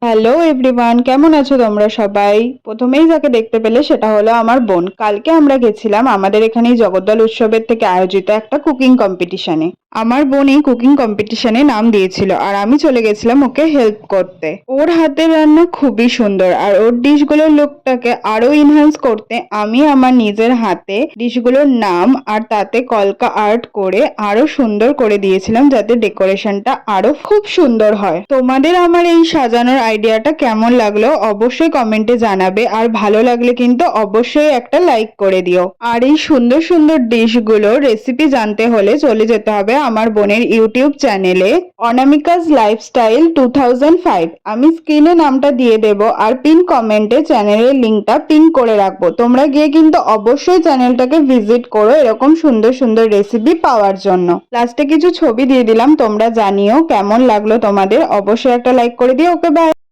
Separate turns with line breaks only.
Hello everyone, কেমন আছো তোমরা সবাই? প্রথমেই যাকে দেখতে পেলে সেটা হলো আমার বোন। কালকে আমরা গেছিলাম আমাদের এখানেই জগদ্দল উৎসবের থেকে আয়োজিত একটা কুকিং কম্পিটিশনে। আমার বোন এই কুকিং কম্পিটিশনে নাম দিয়েছিল আর আমি চলে গেছিলাম ওকে হেল্প করতে। ওর হাতের রান্না খুবই সুন্দর আর ওর ডিশগুলোর লুকটাকে আরো ইনহ্যান্স করতে আমি আমার নিজের হাতে ডিশগুলোর নাম আর তাতে কলকা আর্ট করে আরো সুন্দর করে দিয়েছিলাম, যাতে ডেকোরেশনটা আরো খুব সুন্দর হয়। তোমাদের আমার এই সাজানোর আইডিয়াটা কেমন লাগলো অবশ্যই কমেন্টে জানাবে, আর ভালো লাগলে কিন্তু অবশ্যই একটা লাইক করে দিও। আর এই সুন্দর সুন্দর ডিশগুলোর রেসিপি জানতে হলে চলে যেতে হবে আমার বোনের ইউটিউব চ্যানেলে অনামিকাস লাইফস্টাইল 2005। আমি স্ক্রিনে নামটা দিয়ে দেব আর পিন কমেন্টে চ্যানেলের লিঙ্কটা পিন করে রাখবো। তোমরা গিয়ে কিন্তু অবশ্যই চ্যানেলটাকে ভিজিট করো এরকম সুন্দর সুন্দর রেসিপি পাওয়ার জন্য। লাস্টে কিছু ছবি দিয়ে দিলাম, তোমরা জানিও কেমন লাগলো তোমাদের। অবশ্যই একটা লাইক করে দিও। ওকে, বাই।